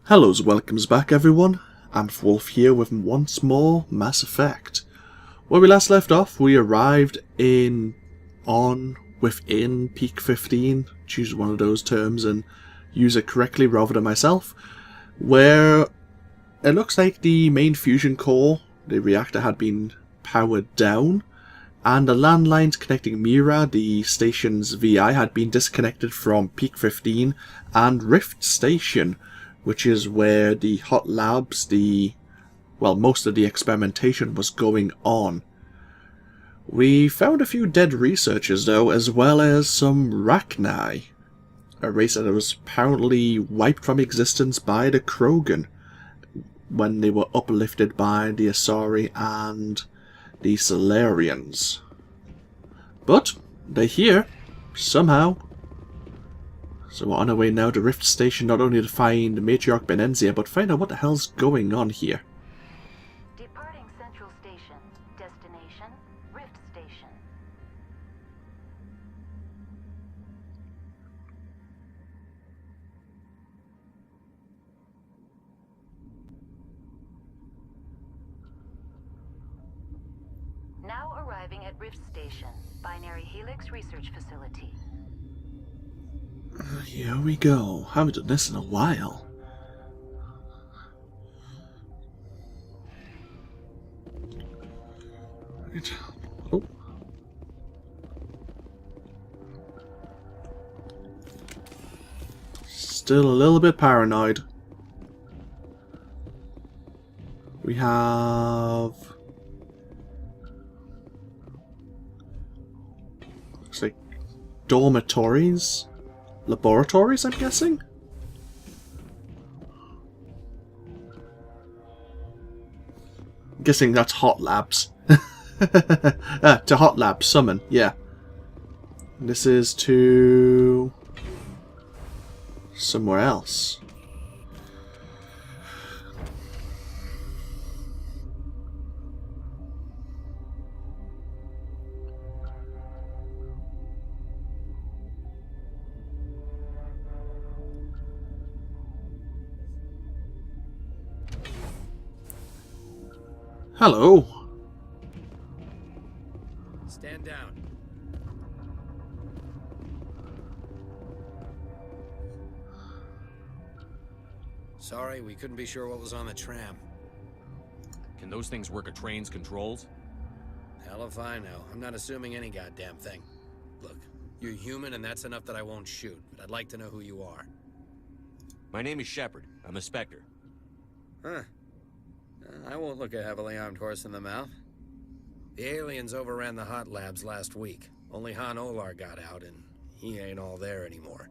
Hellos, welcomes back everyone. AnthWolf here with once more Mass Effect. Where we last left off, we arrived within Peak 15, choose one of those terms and use it correctly rather than myself, where it looks like the main fusion core, the reactor, had been powered down, and the landlines connecting Mira, the station's VI, had been disconnected from Peak 15 and Rift Station, which is where the hot labs, most of the experimentation was going on. We found a few dead researchers though, as well as some Rachni, a race that was apparently wiped from existence by the Krogan when they were uplifted by the Asari and the Solarians. But they're here, somehow. So we're on our way now to Rift Station, not only to find Matriarch Benenzia, but find out what the hell's going on here. Departing Central Station. Destination, Rift Station. Now arriving at Rift Station, Binary Helix Research Facility. Here we go. Haven't done this in a while. Right. Oh. Still a little bit paranoid. We have... looks like dormitories. Laboratories, I'm guessing? I'm guessing that's hot labs. To hot labs, summon, yeah. This is to... somewhere else. Hello. Stand down. Sorry, we couldn't be sure what was on the tram. Can those things work a train's controls? Hell if I know. I'm not assuming any goddamn thing. Look, you're human and that's enough that I won't shoot, but I'd like to know who you are. My name is Shepard. I'm a Spectre. Huh. I won't look a heavily armed horse in the mouth. The aliens overran the hot labs last week. Only Han Olar got out, and he ain't all there anymore.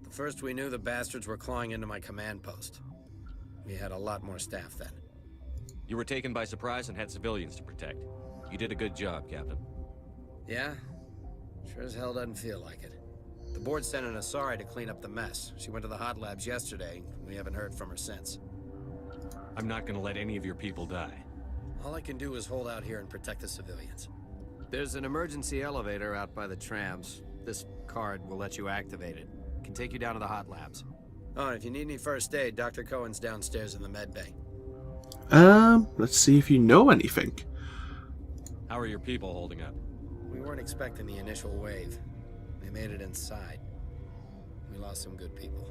The first we knew, the bastards were clawing into my command post. We had a lot more staff then. You were taken by surprise and had civilians to protect. You did a good job, Captain. Yeah? Sure as hell doesn't feel like it. The board sent an Asari to clean up the mess. She went to the hot labs yesterday. We haven't heard from her since. I'm not gonna let any of your people die. All I can do is hold out here and protect the civilians. There's an emergency elevator out by the trams. This card will let you activate it. Can take you down to the hot labs. Oh, and if you need any first aid, Dr. Cohen's downstairs in the med bay. Let's see if you know anything. How are your people holding up? We weren't expecting the initial wave. They made it inside. We lost some good people.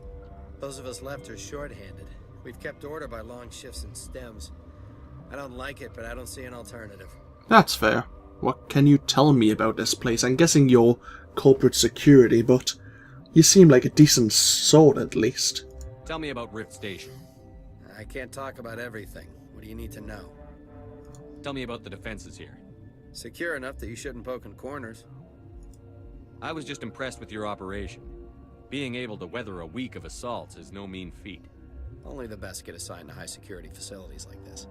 Those of us left are short-handed. We've kept order by long shifts and stems. I don't like it, but I don't see an alternative. That's fair. What can you tell me about this place? I'm guessing you're corporate security, but you seem like a decent sort at least. Tell me about Rift Station. I can't talk about everything. What do you need to know? Tell me about the defenses here. Secure enough that you shouldn't poke in corners. I was just impressed with your operation. Being able to weather a week of assaults is no mean feat. Only the best get assigned to high-security facilities like this.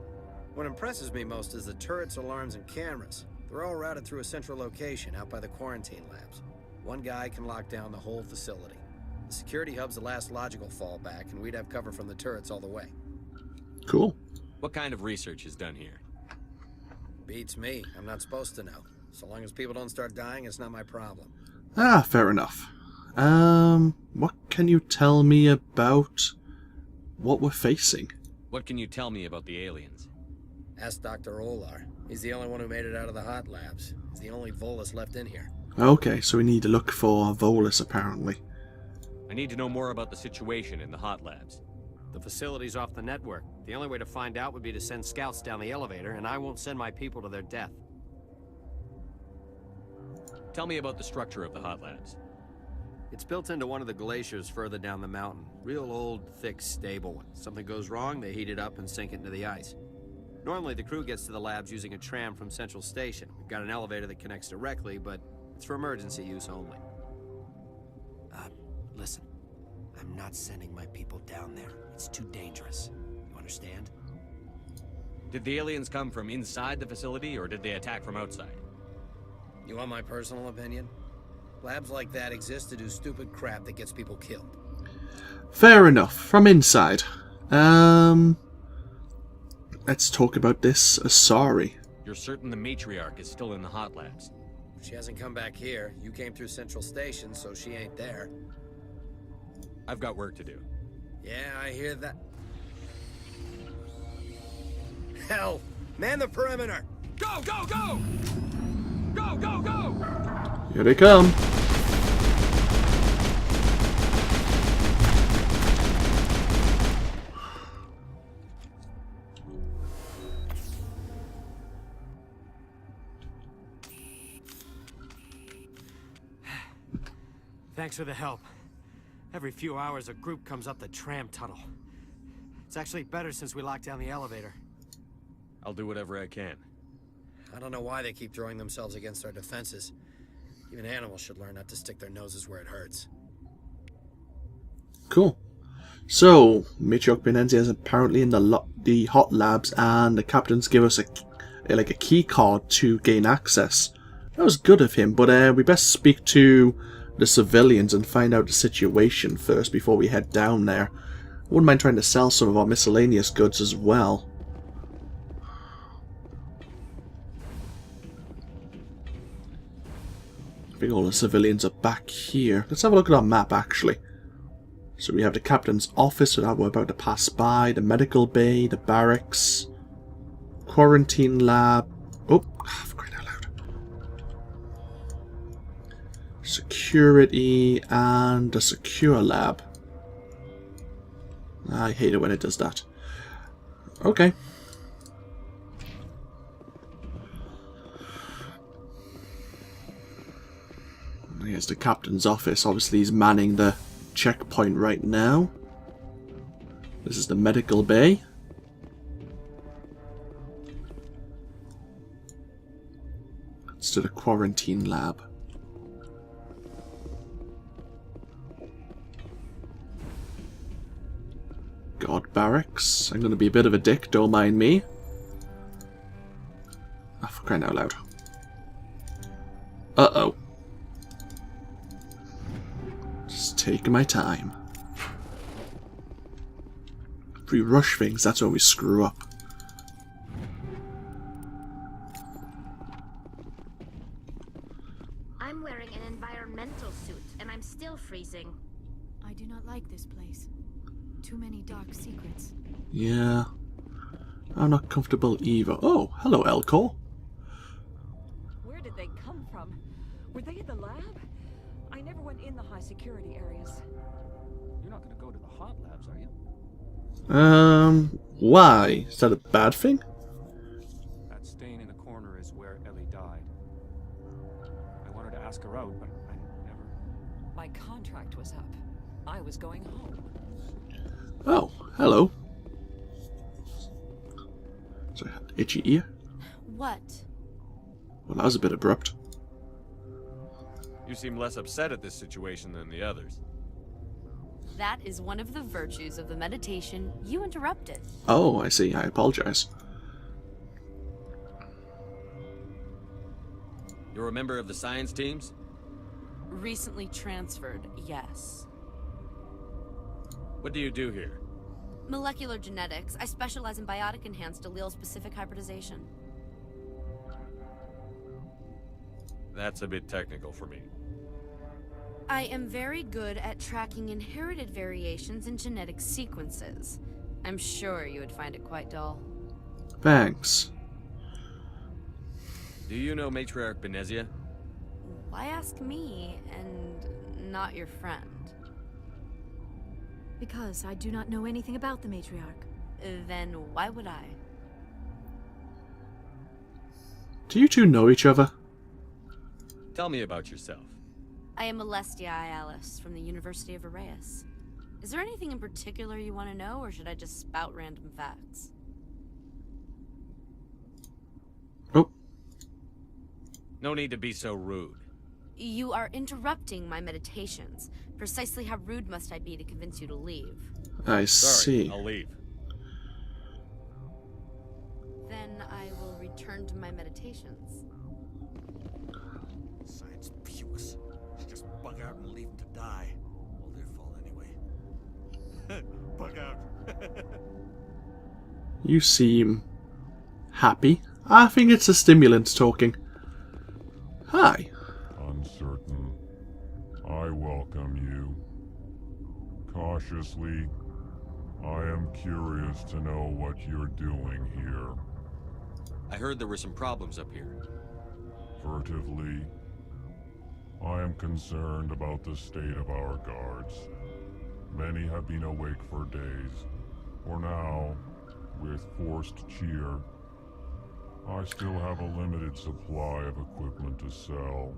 What impresses me most is the turrets, alarms, and cameras. They're all routed through a central location out by the quarantine labs. One guy can lock down the whole facility. The security hub's the last logical fallback, and we'd have cover from the turrets all the way. Cool. What kind of research is done here? Beats me. I'm not supposed to know. So long as people don't start dying, it's not my problem. Ah, fair enough. What can you tell me about what we're facing. What can you tell me about the aliens? Ask Dr. Olar. He's the only one who made it out of the hot labs. He's the only Volus left in here. Okay, so we need to look for Volus, apparently. I need to know more about the situation in the hot labs. The facility's off the network. The only way to find out would be to send scouts down the elevator, and I won't send my people to their death. Tell me about the structure of the hot labs. It's built into one of the glaciers further down the mountain. Real old, thick, stable one. Something goes wrong, they heat it up and sink it into the ice. Normally, the crew gets to the labs using a tram from Central Station. We've got an elevator that connects directly, but it's for emergency use only. Listen. I'm not sending my people down there. It's too dangerous. You understand? Did the aliens come from inside the facility, or did they attack from outside? You want my personal opinion? Labs like that exist to do stupid crap that gets people killed. Fair enough. From inside. Let's talk about this Asari. You're certain the matriarch is still in the hot labs? She hasn't come back here. You came through Central Station, so she ain't there. I've got work to do. Yeah, I hear that. Hell! Man the perimeter! Go, go, go! Go, go, go! Here they come. Thanks for the help. Every few hours, a group comes up the tram tunnel. It's actually better since we locked down the elevator. I'll do whatever I can. I don't know why they keep throwing themselves against our defenses. Even animals should learn not to stick their noses where it hurts. Cool. So, Matriarch Benenzi is apparently in the hot labs, and the captains give us a key card to gain access. That was good of him, but we best speak to the civilians and find out the situation first before we head down there. Wouldn't mind trying to sell some of our miscellaneous goods as well. I think all the civilians are back here. Let's have a look at our map, actually. So we have the captain's office that we're about to pass by, the medical bay, the barracks, quarantine lab. Oh, for crying out loud. Security and the secure lab. I hate it when it does that. Okay. Here's the captain's office. Obviously he's manning the checkpoint right now. This is the medical bay. Let's do the quarantine lab. God barracks. I'm going to be a bit of a dick, don't mind me. Oh, for crying out loud. Uh-oh. Just taking my time. If we rush things, that's when we screw up. I'm wearing an environmental suit, and I'm still freezing. I do not like this place. Too many dark secrets. Yeah. I'm not comfortable either. Oh, hello, Elcor. Where did they come from? Were they at the lab? I never went in the high security areas. You're not going to go to the hot labs, are you? Why? Is that a bad thing? That stain in the corner is where Ellie died. I wanted to ask her out, but I never... My contract was up. I was going home. Oh, hello. Sorry, itchy ear. What? Well, that was a bit abrupt. You seem less upset at this situation than the others. That is one of the virtues of the meditation you interrupted. Oh, I see. I apologize. You're a member of the science teams? Recently transferred, yes. What do you do here? Molecular genetics. I specialize in biotic-enhanced allele-specific hybridization. That's a bit technical for me. I am very good at tracking inherited variations in genetic sequences. I'm sure you would find it quite dull. Thanks. Do you know Matriarch Benezia? Why ask me and not your friend? Because I do not know anything about the matriarch. Then why would I? Do you two know each other? Tell me about yourself. I am Alestia Alice from the University of Arraeus. Is there anything in particular you want to know, or should I just spout random facts? Oh. No need to be so rude. You are interrupting my meditations. Precisely how rude must I be to convince you to leave? I Sorry, see. I'll leave. Then I will return to my meditations. Science pukes. Just bug out and leave them to die. All their fault anyway. Bug out. You seem happy. I think it's a stimulant talking. Hi. Uncertain. I welcome you. Cautiously, I am curious to know what you're doing here. I heard there were some problems up here. Furtively, I am concerned about the state of our guards. Many have been awake for days. For now, with forced cheer, I still have a limited supply of equipment to sell.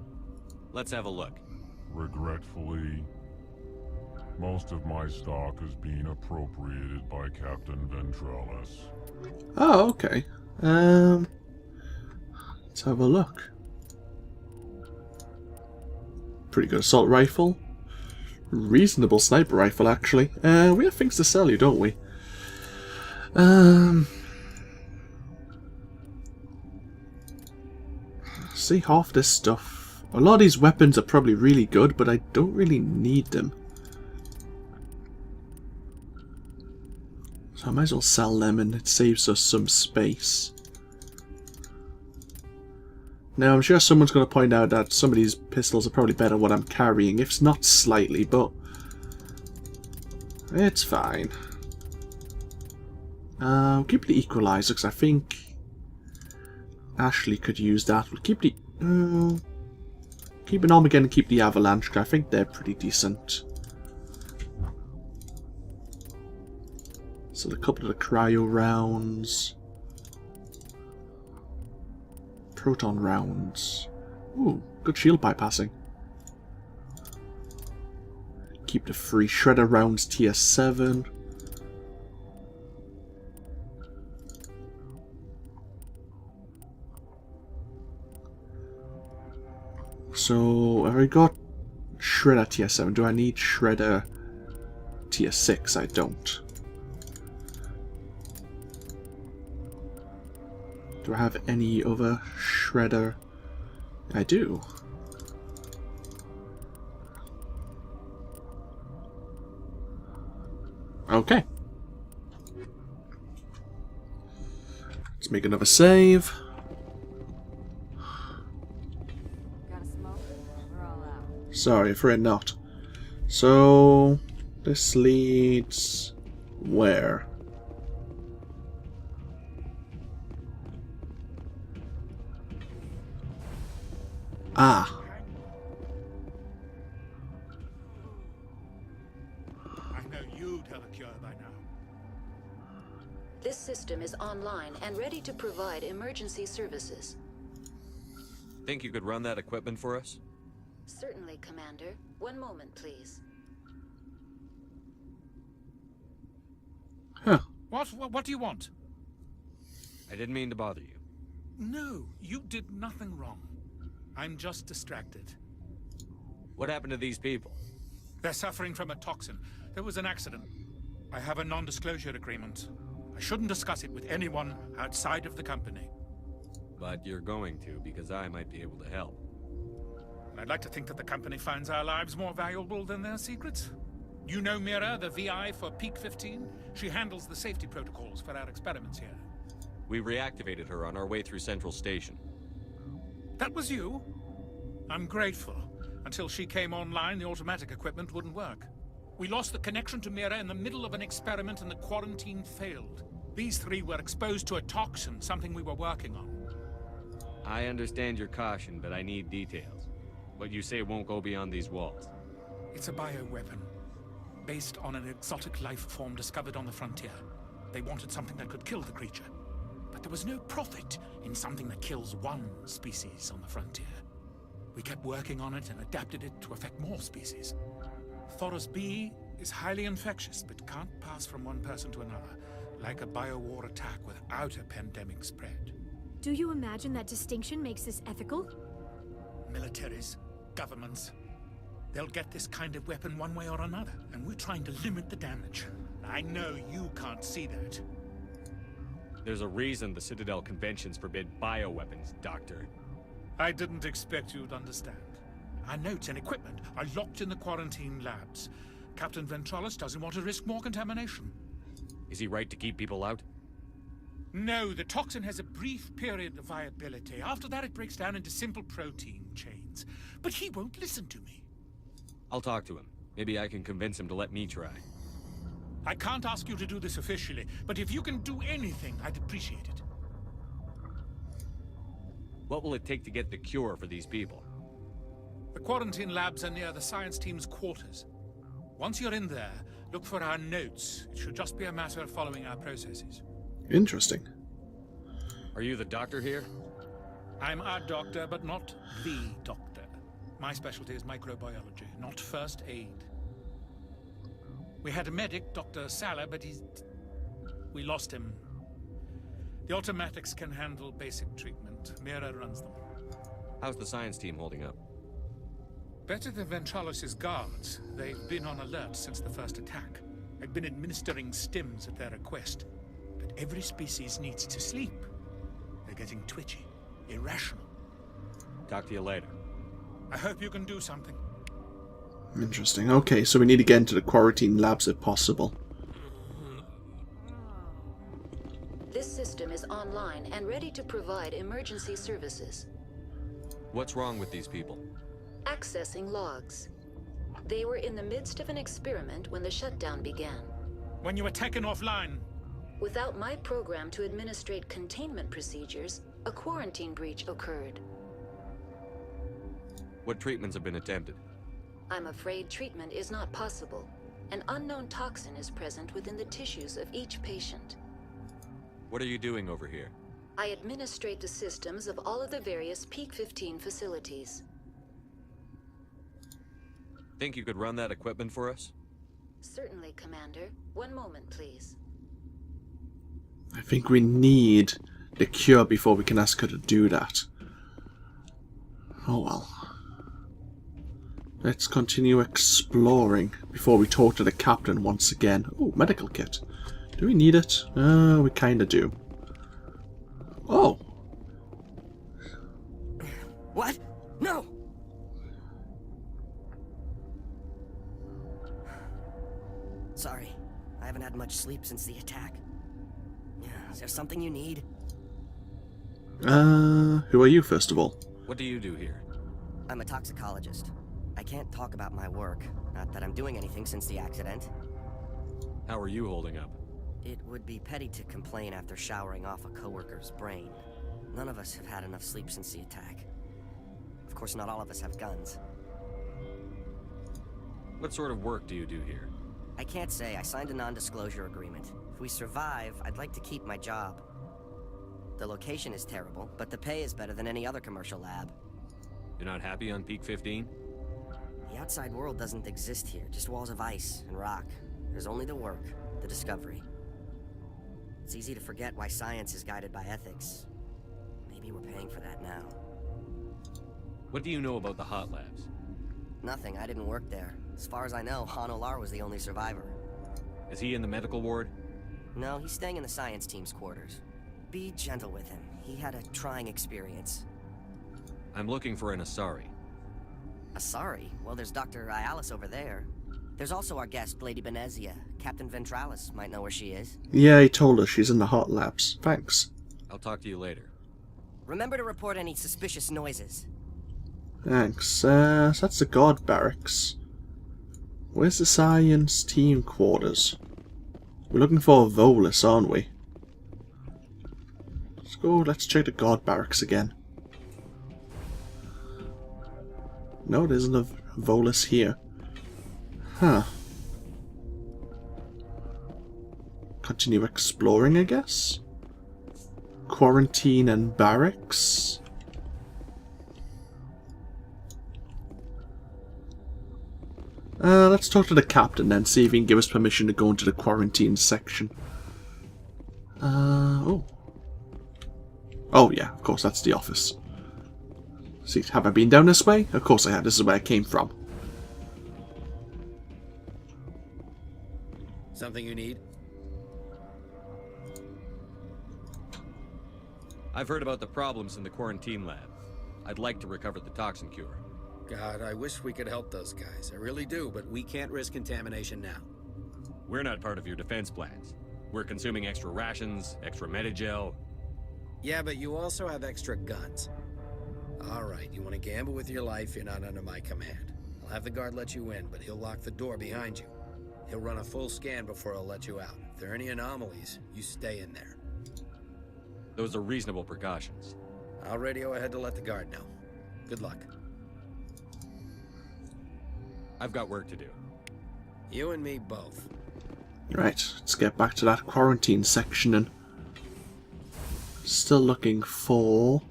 Let's have a look. Regretfully, most of my stock has been appropriated by Captain Ventrellis. Oh, okay. Let's have a look. Pretty good assault rifle. Reasonable sniper rifle, actually. We have things to sell you, don't we? See, half this stuff. A lot of these weapons are probably really good, but I don't really need them. So I might as well sell them and it saves us some space. Now I'm sure someone's going to point out that some of these pistols are probably better than what I'm carrying, if not slightly, but it's fine. Keep the equalizer because I think Ashley could use that. We'll keep the keep an Armageddon and keep the Avalanche because I think they're pretty decent. So a couple of the cryo rounds. Proton rounds. Ooh, good shield bypassing. Keep the free shredder rounds tier 7. So, have I got shredder tier 7? Do I need shredder tier 6? I don't. Do I have any other shredder? I do. Okay. Let's make another save. Got a smoke? We're all out. Sorry, afraid not. So, this leads where? Ah. I know you'd have a cure by now. This system is online and ready to provide emergency services. Think you could run that equipment for us? Certainly, Commander. One moment, please. Huh. What do you want? I didn't mean to bother you. No, you did nothing wrong. I'm just distracted. What happened to these people? They're suffering from a toxin. There was an accident. I have a non-disclosure agreement. I shouldn't discuss it with anyone outside of the company. But you're going to, because I might be able to help. I'd like to think that the company finds our lives more valuable than their secrets. You know Mira, the VI for Peak 15? She handles the safety protocols for our experiments here. We reactivated her on our way through Central Station. That was you? I'm grateful. Until she came online, the automatic equipment wouldn't work. We lost the connection to Mira in the middle of an experiment and the quarantine failed. These three were exposed to a toxin, something we were working on. I understand your caution, but I need details. But you say won't go beyond these walls. It's a bioweapon, based on an exotic life form discovered on the frontier. They wanted something that could kill the creature. But there was no profit in something that kills one species on the frontier. We kept working on it and adapted it to affect more species. Thoros B is highly infectious, but can't pass from one person to another, like a biowar attack without a pandemic spread. Do you imagine that distinction makes this ethical? Militaries, governments, they'll get this kind of weapon one way or another, and we're trying to limit the damage. I know you can't see that. There's a reason the Citadel conventions forbid bioweapons, Doctor. I didn't expect you'd understand. Our notes and equipment are locked in the quarantine labs. Captain Ventralis doesn't want to risk more contamination. Is he right to keep people out? No, the toxin has a brief period of viability. After that, it breaks down into simple protein chains. But he won't listen to me. I'll talk to him. Maybe I can convince him to let me try. I can't ask you to do this officially, but if you can do anything, I'd appreciate it. What will it take to get the cure for these people? The quarantine labs are near the science team's quarters. Once you're in there, look for our notes. It should just be a matter of following our processes. Interesting. Are you the doctor here? I'm our doctor, but not the doctor. My specialty is microbiology, not first aid. We had a medic, Dr. Sala, but we lost him. The automatics can handle basic treatment. Mira runs them. How's the science team holding up? Better than Ventralis' guards. They've been on alert since the first attack. I've been administering stims at their request. But every species needs to sleep. They're getting twitchy, irrational. Talk to you later. I hope you can do something. Interesting. Okay, so we need to get into the quarantine labs if possible. This system is online and ready to provide emergency services. What's wrong with these people? Accessing logs. They were in the midst of an experiment when the shutdown began. When you were taken offline. Without my program to administrate containment procedures, a quarantine breach occurred. What treatments have been attempted? I'm afraid treatment is not possible. An unknown toxin is present within the tissues of each patient. What are you doing over here? I administrate the systems of all of the various Peak 15 facilities. Think you could run that equipment for us? Certainly, Commander. One moment, please. I think we need the cure before we can ask her to do that. Oh well. Let's continue exploring before we talk to the captain once again. Oh, medical kit. Do we need it? We kinda do. Oh! What? No! Sorry, I haven't had much sleep since the attack. Is there something you need? Who are you, first of all? What do you do here? I'm a toxicologist. I can't talk about my work. Not that I'm doing anything since the accident. How are you holding up? It would be petty to complain after showering off a coworker's brain. None of us have had enough sleep since the attack. Of course, not all of us have guns. What sort of work do you do here? I can't say. I signed a non-disclosure agreement. If we survive, I'd like to keep my job. The location is terrible, but the pay is better than any other commercial lab. You're not happy on Peak 15? The outside world doesn't exist here, just walls of ice and rock. There's only the work, the discovery. It's easy to forget why science is guided by ethics. Maybe we're paying for that now. What do you know about the hot labs? Nothing, I didn't work there. As far as I know, Han Olar was the only survivor. Is he in the medical ward? No, he's staying in the science team's quarters. Be gentle with him. He had a trying experience. I'm looking for an Asari. Asari? Well, there's Dr. Ialis over there. There's also our guest, Lady Benezia. Captain Ventralis might know where she is. Yeah, he told us she's in the hot labs. Thanks. I'll talk to you later. Remember to report any suspicious noises. Thanks. So that's the guard barracks. Where's the science team quarters? We're looking for Volus, aren't we? Let's go, let's check the guard barracks again. No, there isn't a Volus here. Huh. Continue exploring, I guess? Quarantine and barracks? Let's talk to the captain then, see if he can give us permission to go into the quarantine section. Oh. Oh yeah, of course, that's the office. See, have I been down this way? Of course I have, this is where I came from. Something you need? I've heard about the problems in the quarantine lab. I'd like to recover the toxin cure. God, I wish we could help those guys. I really do, but we can't risk contamination now. We're not part of your defense plans. We're consuming extra rations, extra Medigel. Yeah, but you also have extra guns. Alright, you want to gamble with your life, you're not under my command. I'll have the guard let you in, but he'll lock the door behind you. He'll run a full scan before he'll let you out. If there are any anomalies, you stay in there. Those are reasonable precautions. I'll radio ahead to let the guard know. Good luck. I've got work to do. You and me both. Right, let's get back to that quarantine section and... Still looking for...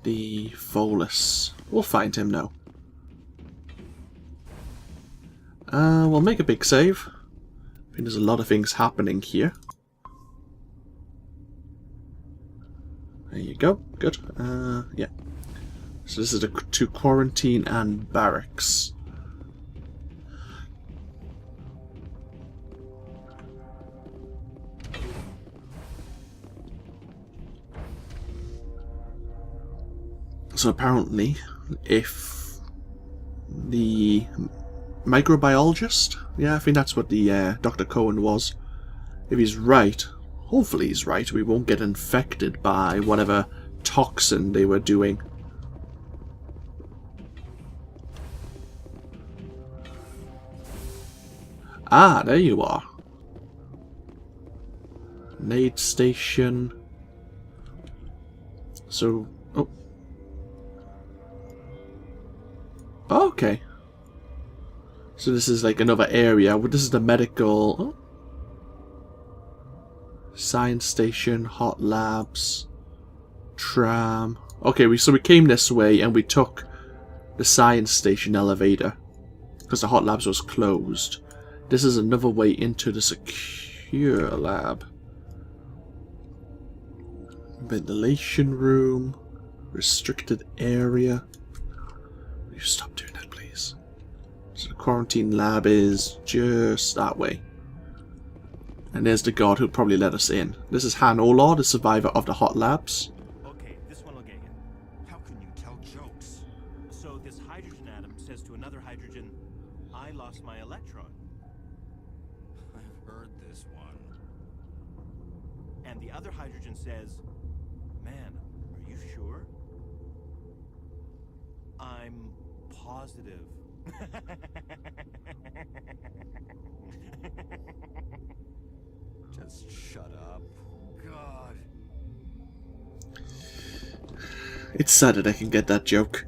the Volus. We'll find him now. We'll make a big save. I think there's a lot of things happening here. There you go. Good. Yeah. So this is to quarantine and barracks. So apparently, if the microbiologist, yeah, I think that's what the Dr. Cohen was, if he's right, hopefully he's right, we won't get infected by whatever toxin they were doing. Ah, there you are. Nade station. So, oh. Okay. So this is like another area. This is the medical... Oh. Science station, hot labs, tram. Okay, so we came this way and we took the science station elevator because the hot labs was closed. This is another way into the secure lab. Ventilation room, restricted area. Will you stop doing that, please? So the quarantine lab is just that way. And there's the guard who'll probably let us in. This is Han Olar, the survivor of the hot labs. Okay, this one will get you. How can you tell jokes? So this hydrogen atom says to another hydrogen, I lost my electron. I've heard this one. And the other hydrogen says, man, are you sure? I'm positive. Just shut up. God. It's sad that I can get that joke.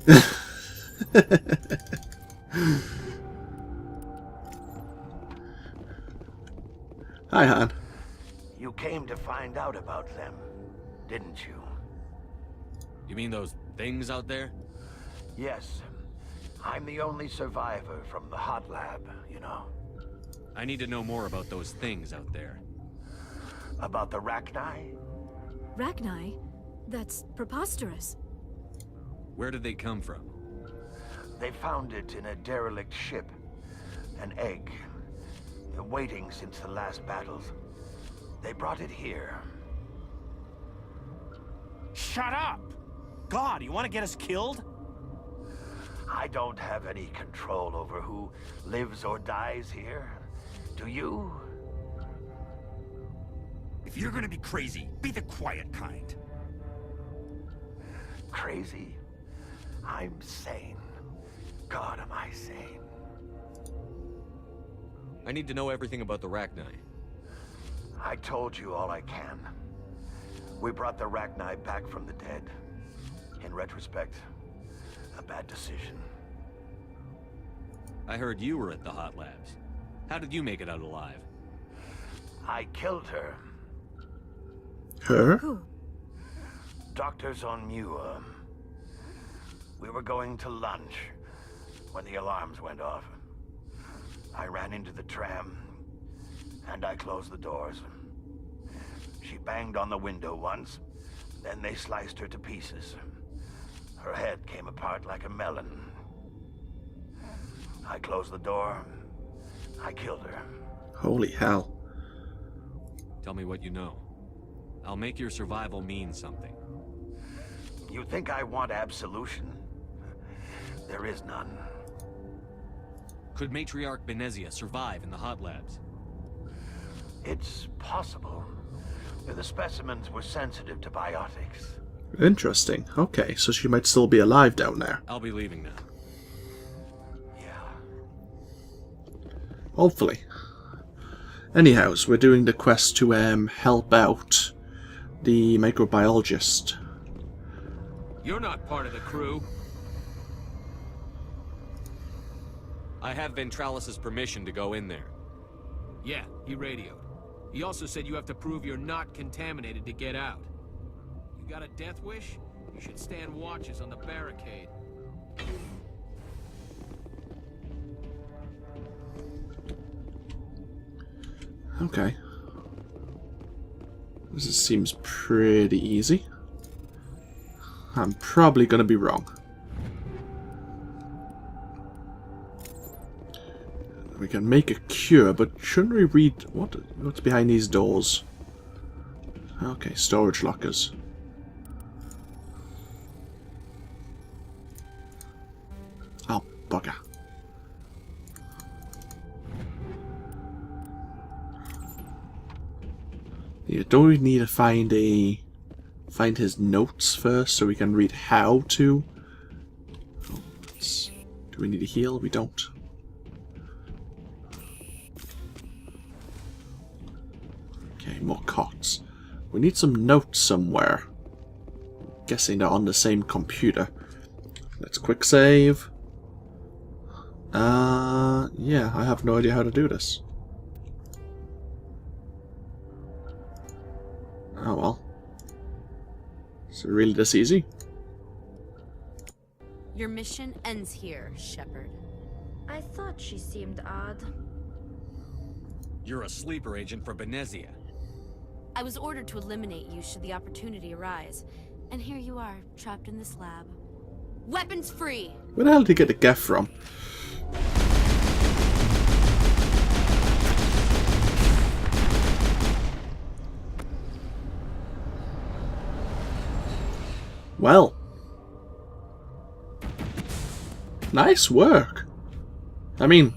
Hi, Han. You came to find out about them, didn't you? You mean those things out there? Yes. I'm the only survivor from the hot lab, you know. I need to know more about those things out there. About the Rachni? Rachni? That's preposterous. Where did they come from? They found it in a derelict ship. An egg. Waiting since the last battles. They brought it here. Shut up! God, you want to get us killed? I don't have any control over who lives or dies here. Do you? If you're gonna be crazy, be the quiet kind. Crazy? I'm sane. God, am I sane. I need to know everything about the Rachni. I told you all I can. We brought the Rachni back from the dead. In retrospect, a bad decision. I heard you were at the hot labs. How did you make it out alive? I killed her. Her? Who? Doctors on Muir. We were going to lunch when the alarms went off. I ran into the tram, and I closed the doors. She banged on the window once, then they sliced her to pieces. Her head came apart like a melon. I closed the door. I killed her. Holy hell. Tell me what you know. I'll make your survival mean something. You think I want absolution? There is none. Could Matriarch Benezia survive in the hot labs? It's possible. The specimens were sensitive to biotics. Interesting. Okay, so she might still be alive down there. I'll be leaving now. Hopefully. Anyhow, so we're doing the quest to help out the microbiologist. You're not part of the crew. I have Ventralis's permission to go in there. Yeah, he radioed. He also said you have to prove you're not contaminated to get out. You got a death wish? You should stand watches on the barricade. Okay. This seems pretty easy. I'm probably gonna be wrong. We can make a cure, but shouldn't we read what's behind these doors? Okay, storage lockers. Oh, bugger. Yeah, don't we need to find his notes first so we can read how to? Oh, do we need to heal? We don't. Okay, more cots. We need some notes somewhere. Guessing they're on the same computer. Let's quick save. Yeah, I have no idea how to do this. Oh well. Is it really this easy? Your mission ends here, Shepard. I thought she seemed odd. You're a sleeper agent for Benezia. I was ordered to eliminate you should the opportunity arise. And here you are, trapped in this lab. Weapons free! Where the hell did he get the Geth from? Well. Nice work. I mean,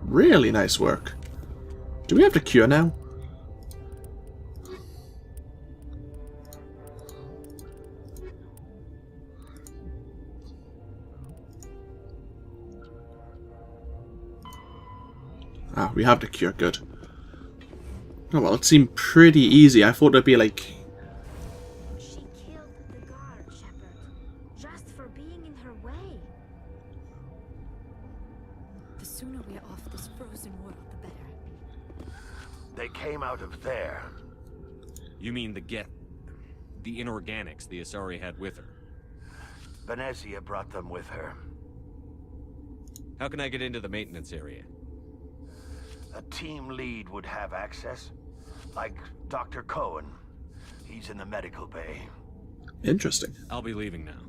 really nice work. Do we have the cure now? Ah, we have the cure, good. Oh well, it seemed pretty easy. I thought it'd be like... She killed the guard, Shepard, just for being in her way. The sooner we're off this frozen world, the better. They came out of there. You mean the Geth... the inorganics the Asari had with her? Benezia brought them with her. How can I get into the maintenance area? A team lead would have access. Like Dr. Cohen. He's in the medical bay. Interesting. I'll be leaving now.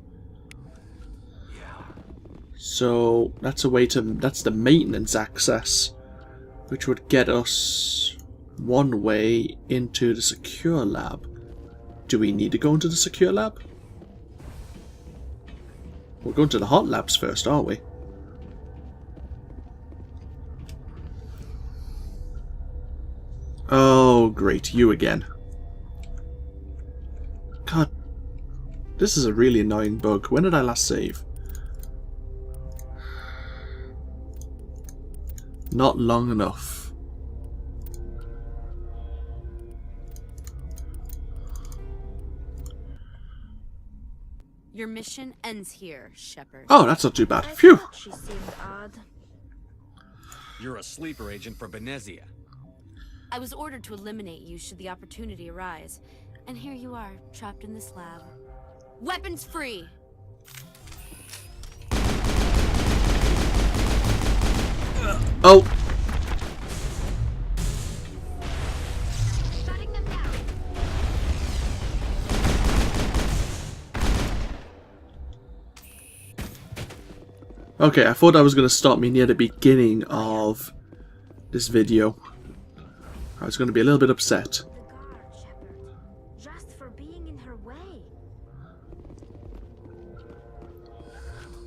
So, that's a way to... that's the maintenance access. Which would get us one way into the secure lab. Do we need to go into the secure lab? We're going to the hot labs first, aren't we? Oh, great. You again. God. This is a really annoying bug. When did I last save? Not long enough. Your mission ends here, Shepard. Oh, that's not too bad. Phew! She seemed odd. You're a sleeper agent for Benezia. I was ordered to eliminate you should the opportunity arise. And here you are, trapped in this lab. Weapons free! Oh! Shutting them down. Okay, I thought that was going to stop me near the beginning of this video. I was going to be a little bit upset. The guard, Shepard. Just for being in her way.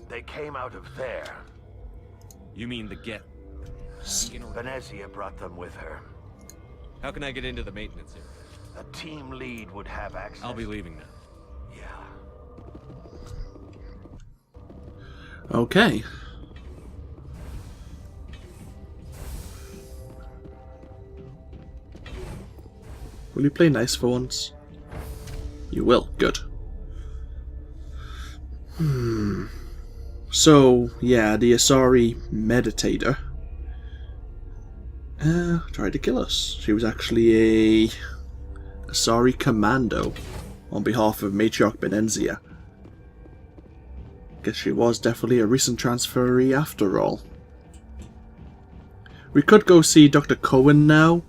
They came out of there. You mean the get? Benezia brought them with her. How can I get into the maintenance area? A team lead would have access. I'll be leaving now. Yeah. Okay. Will you play nice for once? You will. Good. So, yeah, the Asari meditator tried to kill us. She was actually a Asari commando on behalf of Matriarch Benezia. Guess she was definitely a recent transferee after all. We could go see Dr. Cohen now,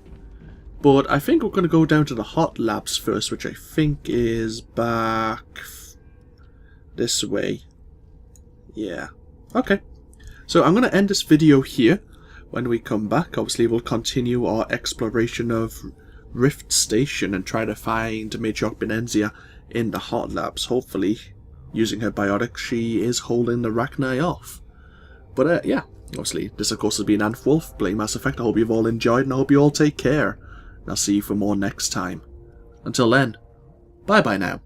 but I think we're going to go down to the hot labs first, which I think is back this way. Yeah. Okay. So I'm going to end this video here. When we come back, obviously we'll continue our exploration of Rift Station and try to find Matriarch Benezia in the hot labs. Hopefully, using her biotics, she is holding the Rachni off. But yeah, obviously this of course has been AnthWolf, playing Mass Effect. I hope you've all enjoyed and I hope you all take care. And I'll see you for more next time. Until then, bye bye now.